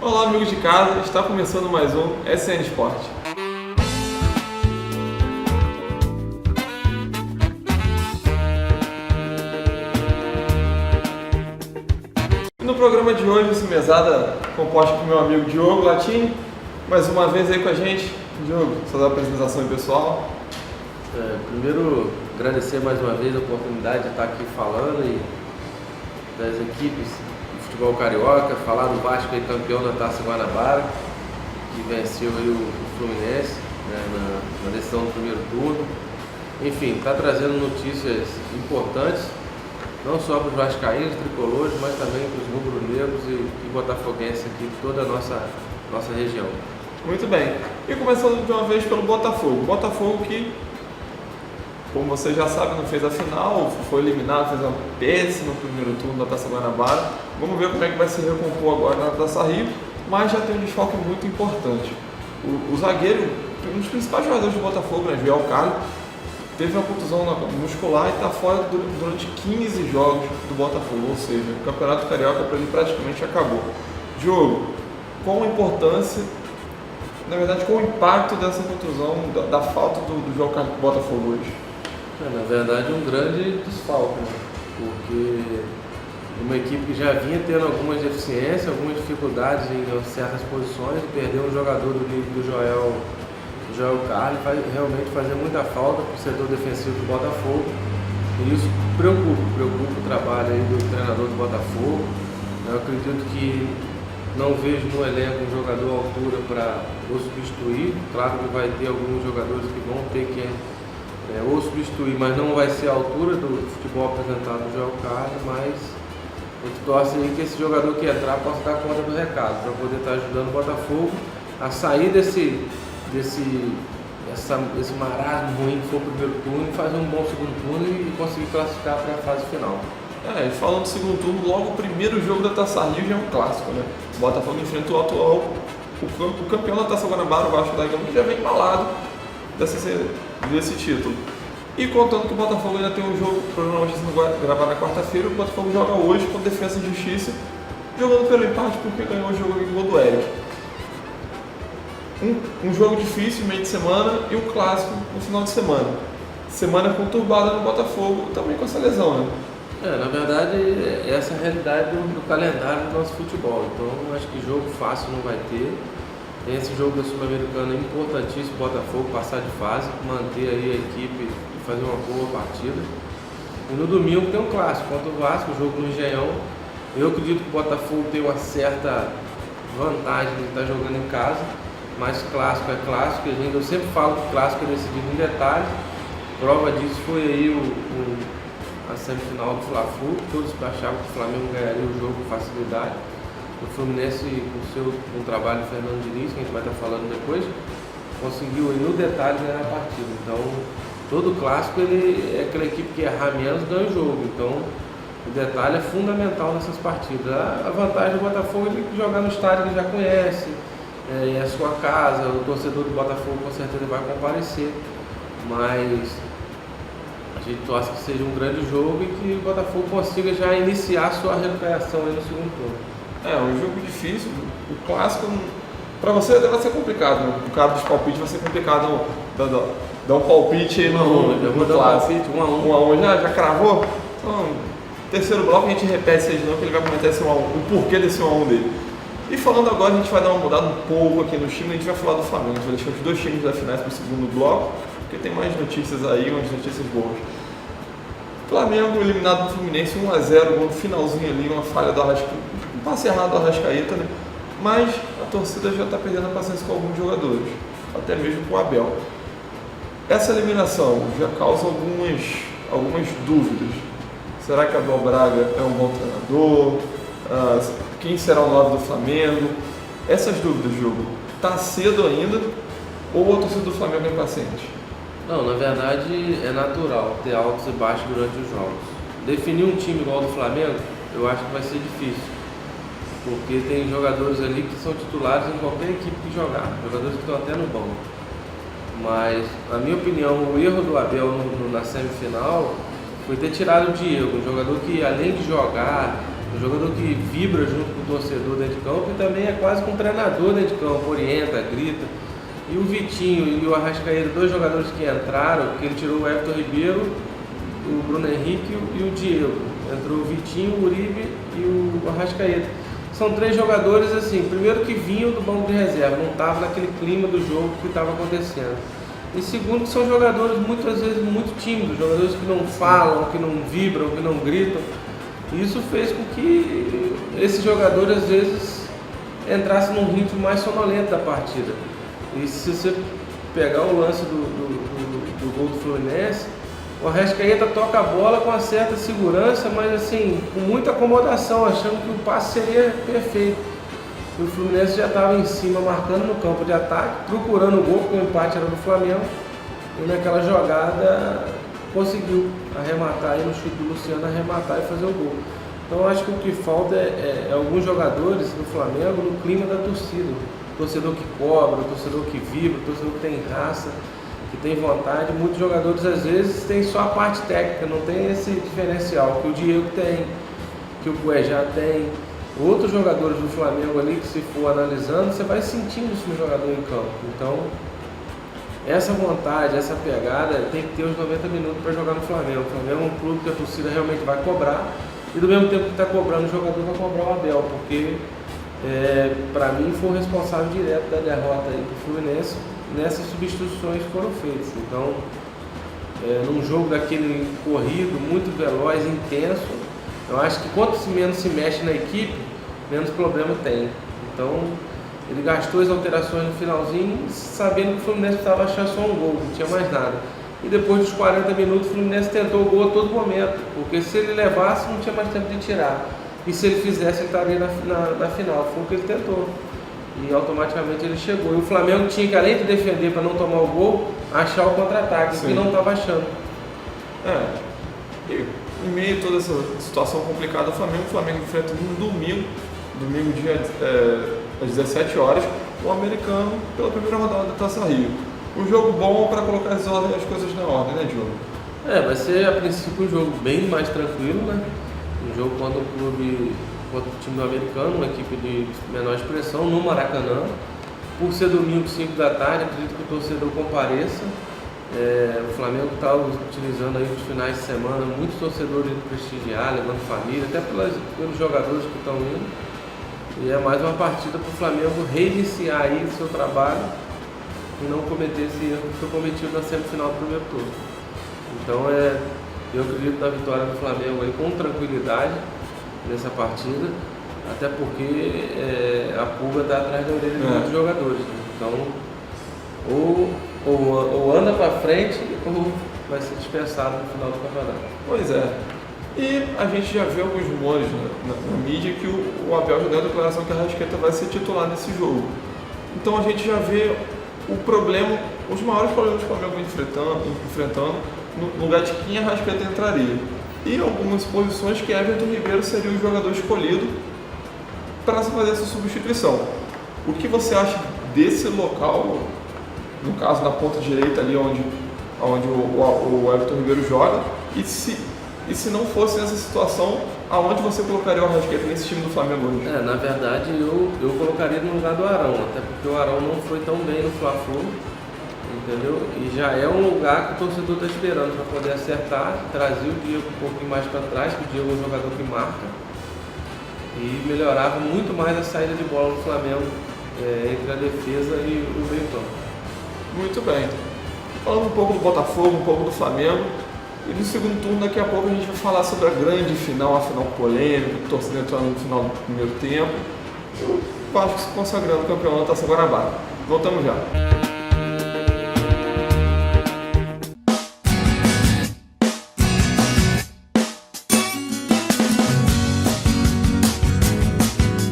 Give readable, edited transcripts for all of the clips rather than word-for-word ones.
Olá, amigos de casa, está começando mais um SN Sport. E no programa de hoje, essa mesada composta por meu amigo Diogo Latini, mais uma vez aí com a gente. Diogo, sua apresentação pessoal. Primeiro, agradecer mais uma vez a oportunidade de estar aqui falando e das equipes do futebol carioca, falar do Vasco aí, campeão da Taça Guanabara, que venceu aí o Fluminense, né, na decisão do primeiro turno. Enfim, está trazendo notícias importantes, não só para os vascaínos, tricolores, mas também para os rubro-negros e botafoguenses aqui de toda a nossa região. Muito bem. E começando de uma vez pelo Botafogo. Botafogo que, como você já sabe, não fez a final, foi eliminado, fez uma péssima primeiro turno da Taça Guanabara. Vamos ver como é que vai se recompor agora na Taça Rio, mas já tem um desfalque muito importante. O zagueiro, um dos principais jogadores do Botafogo, né, Joel Carlos, teve uma contusão muscular e está fora durante 15 jogos do Botafogo, ou seja, o Campeonato Carioca para ele praticamente acabou. Diogo, qual a importância, na verdade, qual o impacto dessa contusão, da falta do Joel Carlos do Botafogo hoje? Na verdade, um grande desfalque, né? Porque uma equipe que já vinha tendo algumas deficiências, algumas dificuldades em certas posições, perder um jogador do nível do Joel Carlos vai realmente fazer muita falta para o setor defensivo do Botafogo, e isso preocupa o trabalho aí do treinador do Botafogo. Eu acredito que não vejo no elenco um jogador à altura para o substituir. Claro que vai ter alguns jogadores que vão ter que ou substituir, mas não vai ser a altura do futebol apresentado do Joel Carlos, mas a gente torce aí que esse jogador que entrar possa dar conta do recado, para poder estar ajudando o Botafogo a sair desse marasmo ruim que foi o primeiro turno e fazer um bom segundo turno e conseguir classificar para a fase final. E falando do segundo turno, logo o primeiro jogo da Taça Rio já é um clássico, né? O Botafogo enfrenta o atual, o campeão da Taça Guanabara, o Vasco da Gama, que já vem embalado desse título. E contando que o Botafogo ainda tem um jogo, provavelmente sendo gravado na quarta-feira, o Botafogo joga hoje com Defesa e Justiça, jogando pelo empate porque ganhou o jogo em gol do Eric. Um jogo difícil, meio de semana, e um clássico no final de semana. Semana conturbada no Botafogo, também com essa lesão, né? Na verdade, essa é a realidade do calendário do nosso futebol. Então, acho que jogo fácil não vai ter. Tem esse jogo da Sul-Americana importantíssimo, Botafogo passar de fase, manter aí a equipe e fazer uma boa partida. E no domingo tem um clássico contra o Vasco, o jogo no Engenhão. Eu acredito que o Botafogo tem uma certa vantagem de estar jogando em casa, mas clássico é clássico. Eu sempre falo que clássico é decidido em detalhes. Prova disso foi aí a semifinal do Fla-Flu, todos achavam que o Flamengo ganharia o jogo com facilidade. O Fluminense, com o trabalho do Fernando Diniz, que a gente vai estar falando depois, conseguiu no detalhe ganhar a partida. Então, todo clássico ele é aquela equipe que errar menos ganha o jogo. Então, o detalhe é fundamental nessas partidas. A vantagem do Botafogo é ele jogar no estádio que ele já conhece, é a sua casa, o torcedor do Botafogo com certeza vai comparecer, mas a gente torce que seja um grande jogo e que o Botafogo consiga já iniciar a sua recuperação aí no segundo turno. Um jogo difícil, o clássico, para você vai ser complicado, né? O cara dos palpites vai ser complicado, dar um palpite aí no clássico. 1 a 1 já cravou? Então, terceiro bloco a gente repete isso aí de novo, que ele vai comentar esse 1 a 1, o porquê desse 1 a 1 dele. E falando agora, a gente vai dar uma mudada um pouco aqui no time, a gente vai falar do Flamengo, a gente vai deixar os dois times da finais para o segundo bloco, porque tem mais notícias aí, umas notícias boas. Flamengo eliminado do Fluminense 1 a 0, gol no finalzinho ali, uma falha do Arrascaeta, um passe errado do Arrascaeta, né? Mas a torcida já está perdendo a paciência com alguns jogadores, até mesmo com o Abel. Essa eliminação já causa algumas dúvidas. Será que Abel Braga é um bom treinador? Quem será o 9 do Flamengo? Essas dúvidas, Diogo, está cedo ainda ou a torcida do Flamengo é impaciente? Não, na verdade é natural ter altos e baixos durante os jogos. Definir um time igual ao do Flamengo, eu acho que vai ser difícil, porque tem jogadores ali que são titulares em qualquer equipe que jogar, jogadores que estão até no banco. Mas, na minha opinião, o erro do Abel na semifinal foi ter tirado o Diego, um jogador que além de jogar, Um jogador que vibra junto com o torcedor dentro de campo e também é quase que um treinador dentro de campo, orienta, grita. E o Vitinho e o Arrascaeta, 2 jogadores que entraram, que ele tirou o Everton Ribeiro, o Bruno Henrique e o Diego. Entrou o Vitinho, o Uribe e o Arrascaeta. São 3 jogadores assim, primeiro que vinham do banco de reserva, não estavam naquele clima do jogo que estava acontecendo. E segundo que são jogadores muitas vezes muito tímidos, jogadores que não falam, que não vibram, que não gritam. Isso fez com que esses jogadores às vezes entrassem num ritmo mais sonolento da partida. E se você pegar o lance do gol do Fluminense, o Arrascaeta toca a bola com uma certa segurança, mas assim, com muita acomodação, achando que o passe seria perfeito. E o Fluminense já estava em cima, marcando no campo de ataque, procurando o gol, porque o empate era do Flamengo. E naquela jogada conseguiu arrematar, aí no chute do Luciano, arrematar e fazer o gol. Então eu acho que o que falta é alguns jogadores do Flamengo no clima da torcida. O torcedor que cobra, o torcedor que vibra, o torcedor que tem raça, que tem vontade. Muitos jogadores às vezes têm só a parte técnica, não tem esse diferencial que o Diego tem, que o Cuejá tem. Outros jogadores do Flamengo ali que, se for analisando, você vai sentindo isso no jogador em campo. Então, essa vontade, essa pegada, tem que ter os 90 minutos para jogar no Flamengo. O Flamengo é um clube que a torcida realmente vai cobrar, e do mesmo tempo que está cobrando o jogador, vai cobrar o Abel, porque para mim foi o responsável direto da derrota aí do Fluminense nessas substituições que foram feitas. Então, num jogo daquele corrido, muito veloz, intenso, eu acho que quanto menos se mexe na equipe, menos problema tem. Então, ele gastou as alterações no finalzinho, sabendo que o Fluminense precisava achar só um gol, não tinha mais nada. E depois dos 40 minutos, o Fluminense tentou o gol a todo momento, porque se ele levasse, não tinha mais tempo de tirar. E se ele fizesse, ele estaria na final. Foi o que ele tentou. E automaticamente ele chegou. E o Flamengo tinha que, além de defender para não tomar o gol, achar o contra-ataque, que não estava achando. Em meio a toda essa situação complicada, o Flamengo enfrenta no domingo dia às 17 horas, o Americano pela primeira rodada da Taça Rio. Um jogo bom para colocar as coisas na ordem, né, Diogo? Vai ser a princípio um jogo bem mais tranquilo, né? Um jogo contra o time do Americano, uma equipe de menor expressão, no Maracanã. Por ser domingo, 5 da tarde, acredito que o torcedor compareça. O Flamengo está utilizando aí os finais de semana muitos torcedores de prestigiar, levando família, até pelos jogadores que estão indo. E é mais uma partida para o Flamengo reiniciar aí o seu trabalho e não cometer esse erro que foi cometido na semifinal do primeiro turno. Então eu acredito na vitória do Flamengo aí com tranquilidade nessa partida, até porque a pulga está atrás da orelha de muitos jogadores. Então, ou anda para frente ou vai ser dispensado no final do campeonato. Pois é. E a gente já vê alguns rumores na mídia que o Abel já deu a declaração que a Arrascaeta vai ser titular nesse jogo. Então a gente já vê os maiores problemas que o Flamengo vem enfrentando no lugar de quem a Arrascaeta entraria. E algumas posições que Everton Ribeiro seria o jogador escolhido para fazer essa substituição. O que você acha desse local, no caso na ponta direita ali onde o Everton Ribeiro joga, e se não fosse nessa situação, aonde você colocaria o Arrascaeta nesse time do Flamengo hoje? Na verdade, eu colocaria no lugar do Arão, até porque o Arão não foi tão bem no Fla-Flu, entendeu? E já é um lugar que o torcedor está esperando para poder acertar, trazer o Diego um pouquinho mais para trás, que o Diego é um jogador que marca, e melhorava muito mais a saída de bola do Flamengo entre a defesa e o meio-campo. Muito bem. Falando um pouco do Botafogo, um pouco do Flamengo, e no segundo turno, daqui a pouco, a gente vai falar sobre a grande final, a final polêmica, o torcedor entrando no final do primeiro tempo, e o Vasco se consagrando campeão da Taça Guanabara. Voltamos já.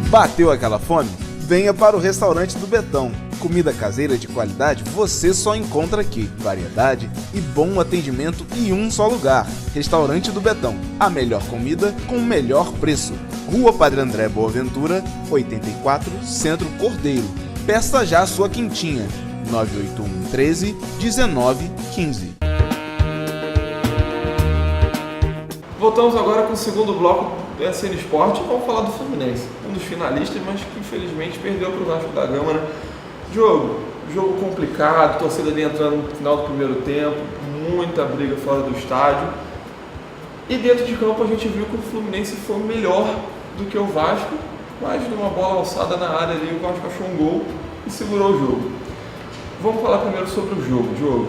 Bateu aquela fome? Venha para o restaurante do Betão. Comida caseira de qualidade você só encontra aqui. Variedade e bom atendimento em um só lugar. Restaurante do Betão. A melhor comida com o melhor preço. Rua Padre André Boaventura, 84, Centro Cordeiro. Peça já a sua quentinha. 981 13 19 15. Voltamos agora com o segundo bloco SN Sport, vamos falar do Fluminense, um dos finalistas, mas que infelizmente perdeu para o Vasco da Gama, né? Jogo complicado, torcida ali entrando no final do primeiro tempo, muita briga fora do estádio. E dentro de campo a gente viu que o Fluminense foi melhor do que o Vasco, mas numa bola alçada na área ali, o Vasco achou um gol e segurou o jogo. Vamos falar primeiro sobre o jogo. Diogo,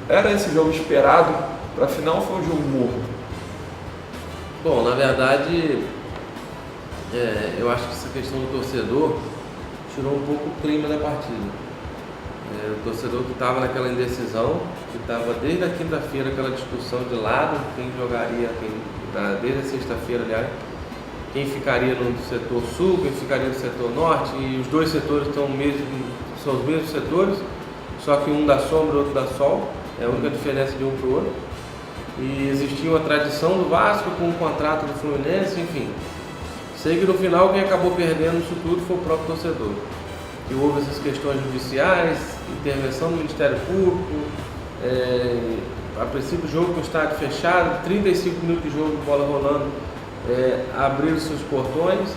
era esse jogo esperado para a final ou foi um jogo morno? Bom, na verdade, eu acho que essa questão do torcedor tirou um pouco o clima da partida. O torcedor que estava naquela indecisão, que estava desde a quinta-feira aquela discussão de lado, quem jogaria, desde a sexta-feira, aliás, quem ficaria no setor sul, quem ficaria no setor norte, e os dois setores são os mesmos setores, só que um dá sombra e outro dá sol, é a única diferença de um para o outro. E existia uma tradição do Vasco com o contrato do Fluminense, enfim. Sei que no final quem acabou perdendo isso tudo foi o próprio torcedor. E houve essas questões judiciais, intervenção do Ministério Público, a princípio o jogo com o estádio fechado, 35 minutos de jogo, bola rolando, abriram seus portões,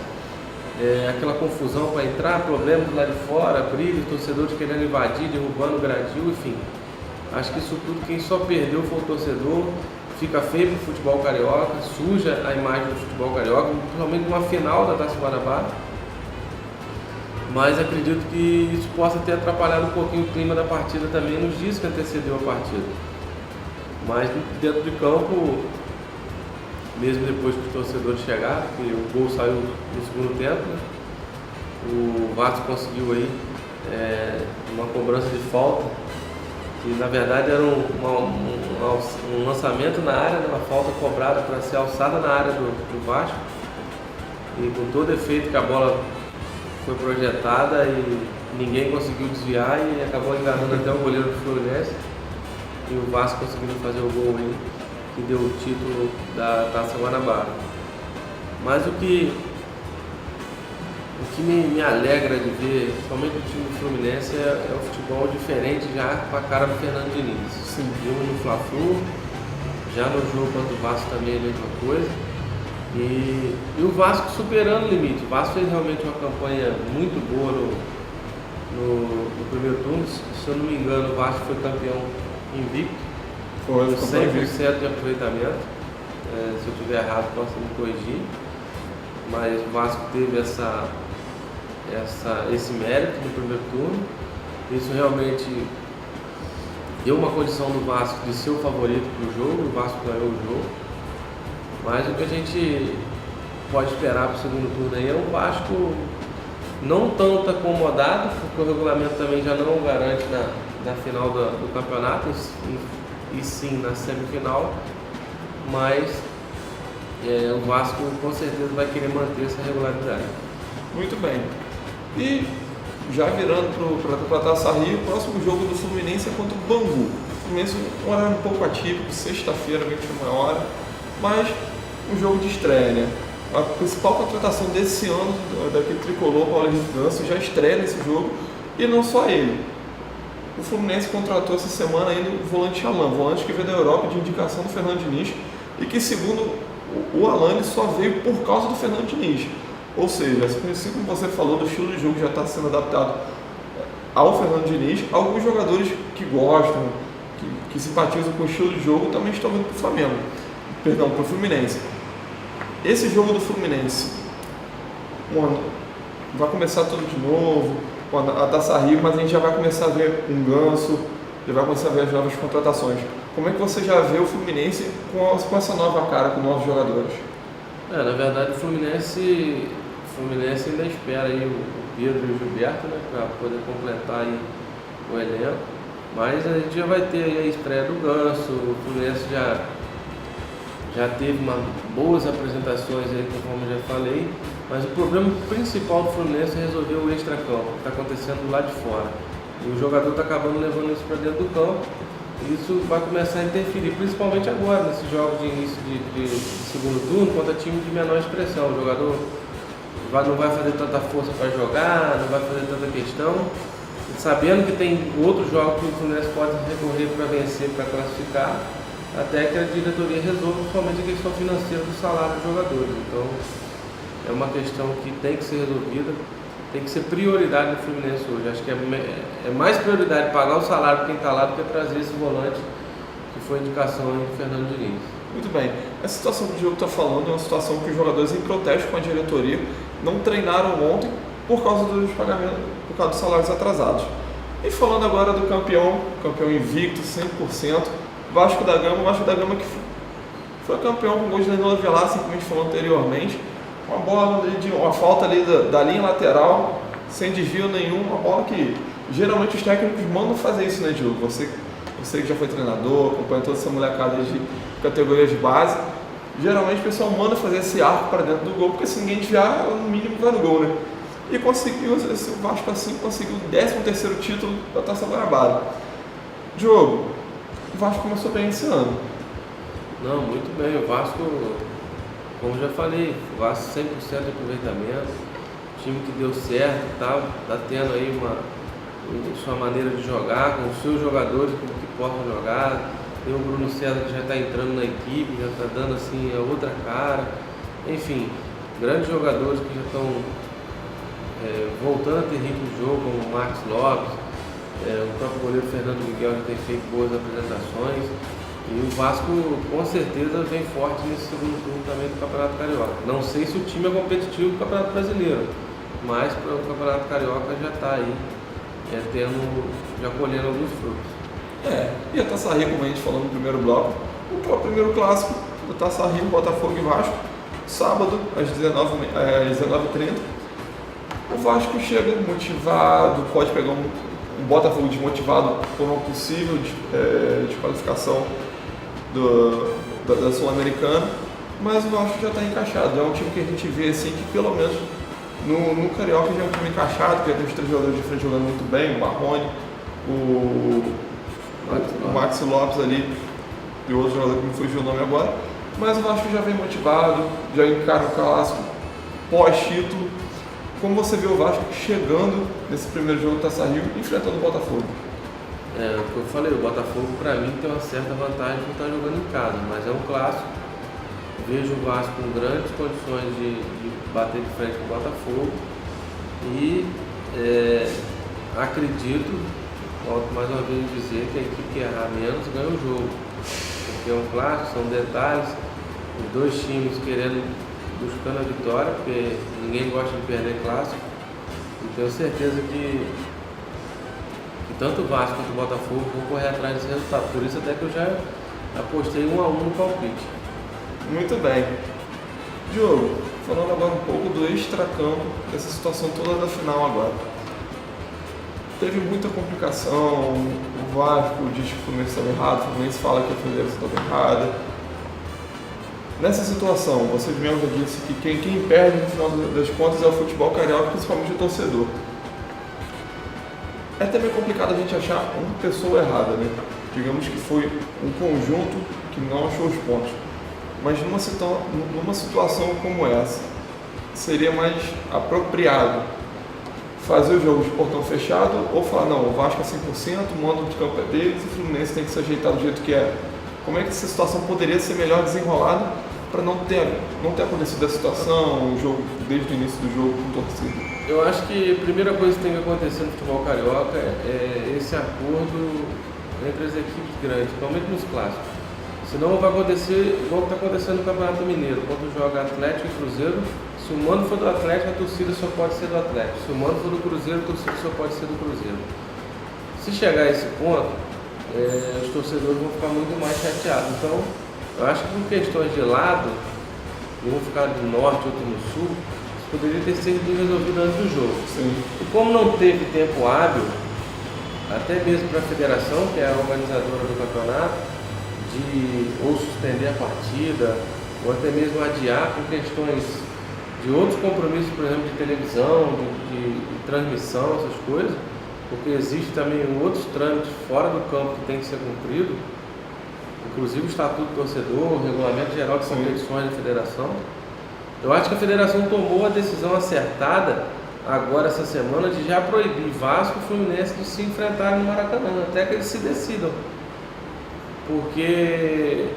aquela confusão para entrar, problemas lá de fora, briga, torcedores querendo invadir, derrubando o gradil, enfim. Acho que isso tudo, quem só perdeu foi o torcedor, fica feio para o futebol carioca, suja a imagem do futebol carioca, principalmente numa final da Taça Guanabara. Mas acredito que isso possa ter atrapalhado um pouquinho o clima da partida também nos dias que antecedeu a partida. Mas dentro de campo, mesmo depois que os torcedores chegaram, que o gol saiu no segundo tempo, né? O Vasco conseguiu aí uma cobrança de falta, que na verdade era um lançamento na área, uma falta cobrada para ser alçada na área do Vasco, e com todo efeito que a bola foi projetada e ninguém conseguiu desviar e acabou enganando até o goleiro do Fluminense, e o Vasco conseguiu fazer o gol aí que deu o título da Taça Guanabara. Mas o que me alegra de ver, somente o time do Fluminense, é o futebol diferente já com a cara do Fernando Diniz. Sim. Vimos no Fla-Flu, já no jogo contra o Vasco também é a mesma coisa. E o Vasco superando o limite. O Vasco fez realmente uma campanha muito boa no primeiro turno. Se eu não me engano, o Vasco foi campeão invicto. Foi 100% de aproveitamento. Se eu estiver errado, posso me corrigir. Mas o Vasco teve esse mérito no primeiro turno. Isso realmente deu uma condição do Vasco de ser o favorito para o jogo. O Vasco ganhou o jogo. Mas o que a gente pode esperar para o segundo turno aí é o Vasco não tanto acomodado, porque o regulamento também já não garante na final do campeonato, e sim na semifinal, mas o Vasco com certeza vai querer manter essa regularidade. Muito bem. E já virando para a Taça Rio, o próximo jogo do Fluminense é contra o Bangu. O Fluminense um horário um pouco atípico, sexta-feira, 21h, mas um jogo de estreia, né? A principal contratação desse ano daquele tricolor, Paulo Henrique Ganso, já estreia nesse jogo, e não só ele. O Fluminense contratou essa semana ainda o volante Alan, volante que veio da Europa de indicação do Fernando Diniz, e que, segundo o Alan, ele só veio por causa do Fernando Diniz. Ou seja, assim como você falou, do estilo de jogo já está sendo adaptado ao Fernando Diniz, alguns jogadores que gostam, que simpatizam com o estilo de jogo, também estão vindo para o Flamengo. Perdão, para o Fluminense. Esse jogo do Fluminense vai começar tudo de novo, a Taça Rio, mas a gente já vai começar a ver um Ganso, já vai começar a ver as novas contratações. Como é que você já vê o Fluminense com essa nova cara, com novos jogadores? Na verdade, o Fluminense ainda espera aí o Pedro e o Gilberto, né, para poder completar aí o elenco, mas a gente já vai ter aí a estreia do Ganso. O Fluminense já teve boas apresentações aí, conforme eu já falei, mas o problema principal do Fluminense é resolver o extracampo, que está acontecendo lá de fora. E o jogador está acabando levando isso para dentro do campo, e isso vai começar a interferir, principalmente agora, nesses jogos de início de segundo turno, contra time de menor expressão. O jogador não vai fazer tanta força para jogar, não vai fazer tanta questão, sabendo que tem outros jogos que o Fluminense pode recorrer para vencer, para classificar. até que a diretoria resolva somente a questão financeira do salário dos jogadores. Então, é uma questão que tem que ser resolvida, tem que ser prioridade do Fluminense hoje. Acho que é mais prioridade pagar o salário de quem está lá do que trazer esse volante que foi indicação aí do Fernando Diniz. Muito bem. Essa situação que o Diogo está falando é uma situação que os jogadores, em protesto com a diretoria, não treinaram ontem por causa dos pagamentos, por causa dos salários atrasados. E falando agora do campeão invicto, 100%, Vasco da Gama que foi campeão com gols de Danilo Avelar, assim como a gente falou anteriormente. Uma bola, uma falta ali da linha lateral, sem desvio nenhum, uma bola que geralmente os técnicos mandam fazer isso, né, Diogo? Você que já foi treinador, acompanha toda essa molecada de categorias de base, geralmente o pessoal manda fazer esse arco para dentro do gol, porque se ninguém desviar, no mínimo vai no gol, né? E conseguiu, o Vasco assim conseguiu o 13º título da Taça Guanabara. Diogo, o Vasco começou bem esse ano. Não, muito bem. O Vasco, como já falei, o Vasco 100% de aproveitamento, time que deu certo, tá tendo aí sua maneira de jogar, com os seus jogadores que possam jogar. Tem o Bruno César que já está entrando na equipe, já está dando assim a outra cara. Enfim, grandes jogadores que já estão voltando a ter ritmo de jogo, como o Marcos Lopes, o próprio goleiro Fernando Miguel já tem feito boas apresentações. E o Vasco com certeza vem forte nesse segundo turno também do Campeonato Carioca. Não sei se o time é competitivo do Campeonato Brasileiro, mas para o Campeonato Carioca já está aí, já colhendo alguns frutos. E a Taça Rio, como a gente falou no primeiro bloco, o primeiro clássico do Taça Rio, Botafogo e Vasco, sábado às 19h30. O Vasco chega motivado, pode pegar um Botafogo desmotivado por uma possível desqualificação da Sul-Americana, mas o Vasco já está encaixado. É um time que a gente vê assim que pelo menos no Carioca já é um time encaixado, que já tem os 3 jogadores de frente jogando muito bem, o Marrone, o Maxi Lopes ali e o outro jogador que me fugiu o nome agora, mas o Vasco já vem motivado, já encara o clássico pós-título. Como você vê o Vasco chegando nesse primeiro jogo do Taça Rio, enfrentando o Botafogo? O que eu falei, o Botafogo para mim tem uma certa vantagem de estar jogando em casa, mas é um clássico. Vejo o Vasco com grandes condições de bater de frente com o Botafogo e acredito, volto mais uma vez a dizer, que a equipe que errar menos ganha o jogo, porque é um clássico, são detalhes, os dois times buscando a vitória, porque ninguém gosta de perder clássico, e tenho certeza que tanto o Vasco quanto o Botafogo vão correr atrás desse resultado, por isso até que eu já apostei 1-1 no palpite. Muito bem. Diogo, falando agora um pouco do extracampo, dessa situação toda da final agora. Teve muita complicação, o Vasco diz que o Fluminense estava errado, o Fluminense fala que a Fluminense estava errada. Nessa situação, você mesmo já disse que quem perde no final das contas é o futebol carioca, principalmente o torcedor. É também complicado a gente achar uma pessoa errada, né? Digamos que foi um conjunto que não achou os pontos. Mas numa situação como essa, seria mais apropriado fazer o jogo de portão fechado ou falar, não, o Vasco é 100%, o mando de campo é deles e o Fluminense tem que se ajeitar do jeito que é. Como é que essa situação poderia ser melhor desenrolada para não ter acontecido a situação, o jogo, desde o início do jogo com torcida? Eu acho que a primeira coisa que tem que acontecer no futebol carioca é esse acordo entre as equipes grandes, principalmente nos clássicos. Senão vai acontecer igual que está acontecendo no Campeonato Mineiro, quando joga Atlético e Cruzeiro. Se o mando for do Atlético, a torcida só pode ser do Atlético. Se o mando for do Cruzeiro, a torcida só pode ser do Cruzeiro. Se chegar a esse ponto, os torcedores vão ficar muito mais chateados. Então, eu acho que por questões de lado, um ficar do norte, outro no sul, isso poderia ter sido resolvido antes do jogo. Sim. E como não teve tempo hábil, até mesmo para a federação, que é a organizadora do campeonato, de ou suspender a partida, ou até mesmo adiar por questões de outros compromissos, por exemplo, de televisão, de transmissão, essas coisas, porque existe também outros trâmites fora do campo que tem que ser cumprido, inclusive o Estatuto do Torcedor, o Regulamento Geral de Competições da Federação. Eu acho que a Federação tomou a decisão acertada agora essa semana de já proibir Vasco e Fluminense de se enfrentarem no Maracanã, até que eles se decidam. porque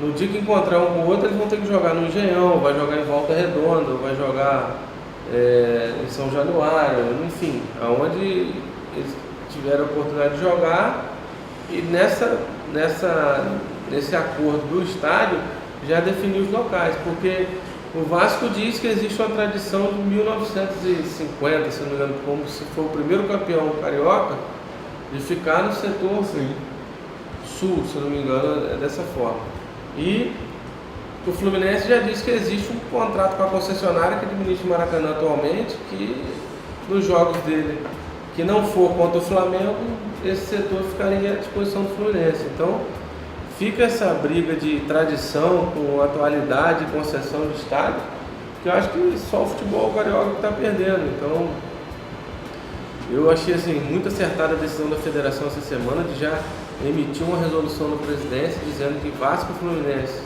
no dia que encontrar um com o outro, eles vão ter que jogar no Engenhão, vai jogar em Volta Redonda, vai jogar em São Januário, enfim, aonde eles tiveram a oportunidade de jogar. E nesse acordo do estádio já definiu os locais, porque o Vasco diz que existe uma tradição de 1950, se não me engano, como se for o primeiro campeão carioca, de ficar no setor sul, se não me engano, é dessa forma. E o Fluminense já disse que existe um contrato com a concessionária que administra o Maracanã atualmente, que nos jogos dele, que não for contra o Flamengo, esse setor ficaria à disposição do Fluminense. Então, fica essa briga de tradição com atualidade e concessão de estádio, que eu acho que só o futebol carioca está perdendo. Então, eu achei assim, muito acertada a decisão da federação essa semana de já emitir uma resolução da presidência dizendo que Vasco e Fluminense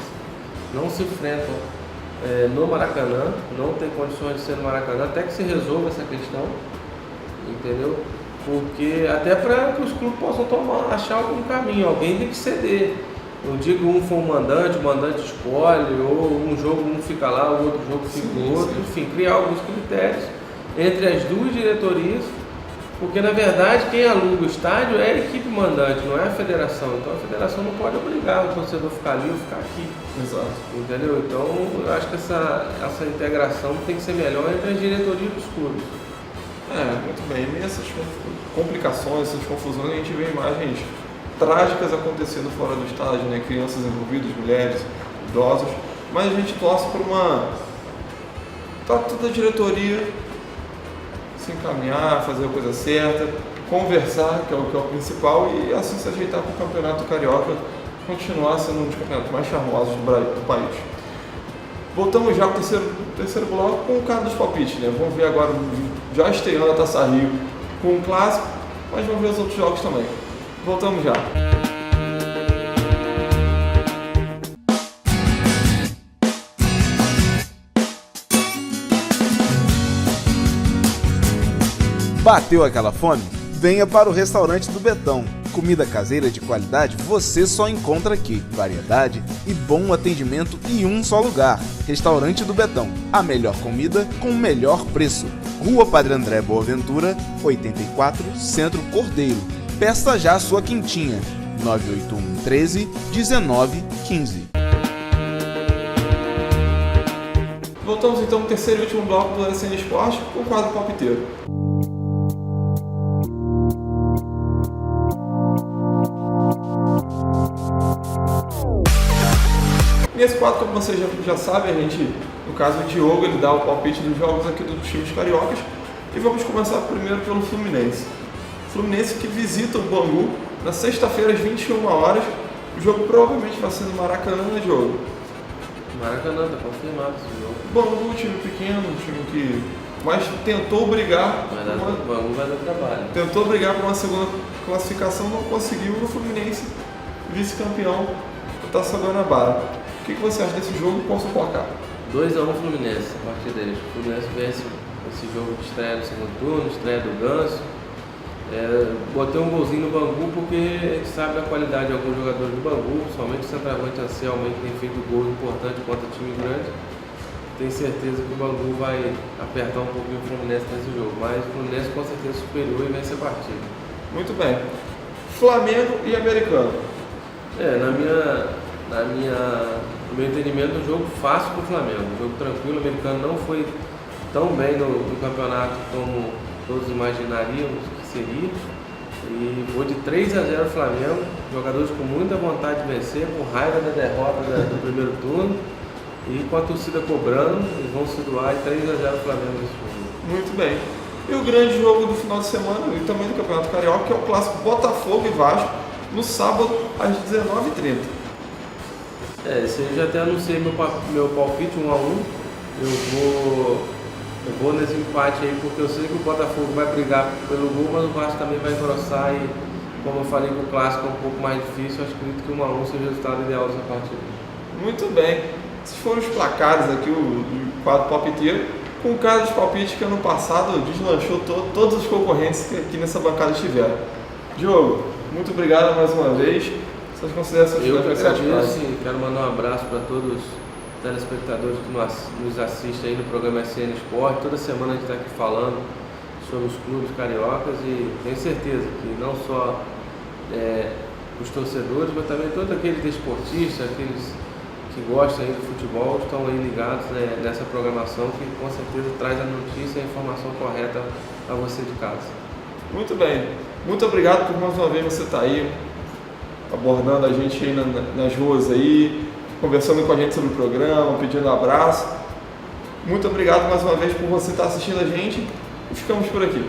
não se enfrentam no Maracanã, não tem condições de ser no Maracanã, até que se resolva essa questão, entendeu? Porque até para que os clubes possam achar algum caminho, alguém tem que ceder. No dia que um for o mandante escolhe, ou um jogo um fica lá, o outro jogo fica o outro, enfim, criar alguns critérios entre as duas diretorias, porque na verdade quem aluga o estádio é a equipe mandante, não é a federação. Então a federação não pode obrigar o torcedor a ficar ali ou ficar aqui. Exato. Entendeu? Então eu acho que essa integração tem que ser melhor entre as diretorias dos clubes. Muito bem. Nessas complicações, essas confusões, a gente vê imagens trágicas acontecendo fora do estádio, né? Crianças envolvidas, mulheres, idosos, mas a gente torce por toda a diretoria se encaminhar, fazer a coisa certa, conversar, que é o principal, e assim se ajeitar para o Campeonato Carioca continuar sendo um dos campeonatos mais charmosos do país. Voltamos já para o terceiro bloco com o cara dos palpites, né? Vamos ver agora, já estreando a Taça Rio com um clássico, mas vamos ver os outros jogos também. Voltamos já. Bateu aquela fome? Venha para o restaurante do Betão. Comida caseira de qualidade você só encontra aqui. Variedade e bom atendimento em um só lugar. Restaurante do Betão. A melhor comida com o melhor preço. Rua Padre André Boaventura, 84, Centro Cordeiro. Peça já a sua quentinha. 981 13 19 15. Voltamos então ao terceiro e último bloco do LCN Esporte com o quadro palpiteiro. Nesse quadro, como vocês já sabem, a gente, no caso o Diogo, ele dá o palpite dos jogos aqui dos times cariocas. E vamos começar primeiro pelo Fluminense. Fluminense que visita o Bangu na sexta-feira às 21 horas. O jogo provavelmente vai ser no Maracanã, né, Diogo? Maracanã, tá confirmado esse jogo. Bangu, um time pequeno, um time que mas tentou brigar. Bangu vai dar trabalho. Tentou brigar por uma segunda classificação, não conseguiu. O Fluminense, vice-campeão da Taça Guanabara. O que você acha desse jogo e qual o seu placar? 2-1 Fluminense, a partir deles. O Fluminense vence esse jogo de estreia no segundo turno, estreia do Ganso. Botei um golzinho no Bangu porque a gente sabe a qualidade de alguns jogadores do Bangu, somente o centroavante Anselmo que tem feito gol importante contra time grande. Tenho certeza que o Bangu vai apertar um pouquinho o Fluminense nesse jogo, mas o Fluminense com certeza superior e vence a partida. Muito bem. Flamengo e Americano. No meu entendimento, um jogo fácil para o Flamengo, um jogo tranquilo. O Americano não foi tão bem no campeonato como todos imaginaríamos que seria. E vou de 3-0 Flamengo, jogadores com muita vontade de vencer, com raiva da derrota do primeiro turno. E com a torcida cobrando, eles vão se doar e 3-0 Flamengo nesse jogo. Muito bem. E o grande jogo do final de semana, e também do Campeonato Carioca, que é o clássico Botafogo e Vasco, no sábado às 19h30. Esse aí eu já até anunciei meu palpite 1-1. Eu vou nesse empate aí porque eu sei que o Botafogo vai brigar pelo gol, mas o Vasco também vai engrossar e, como eu falei que o clássico é um pouco mais difícil, acho que 1-1 seja o resultado ideal dessa partida. Muito bem. Esses foram os placares aqui, o quadro palpiteiro, com o caso dos palpites que ano passado deslanchou todos os concorrentes que aqui nessa bancada estiveram. Diogo, muito obrigado mais uma vez. Suas considerações Eu finais. agradeço e quero mandar um abraço para todos os telespectadores que nos assistem aí no programa SN Esporte. Toda semana a gente está aqui falando sobre os clubes cariocas e tenho certeza que não só os torcedores, mas também todos aqueles desportistas, aqueles que gostam aí do futebol, estão aí ligados nessa programação que com certeza traz a notícia e a informação correta a você de casa. Muito bem. Muito obrigado por mais uma vez você estar aí, abordando a gente aí nas ruas aí, conversando com a gente sobre o programa, pedindo um abraço. Muito obrigado mais uma vez por você estar assistindo a gente e ficamos por aqui.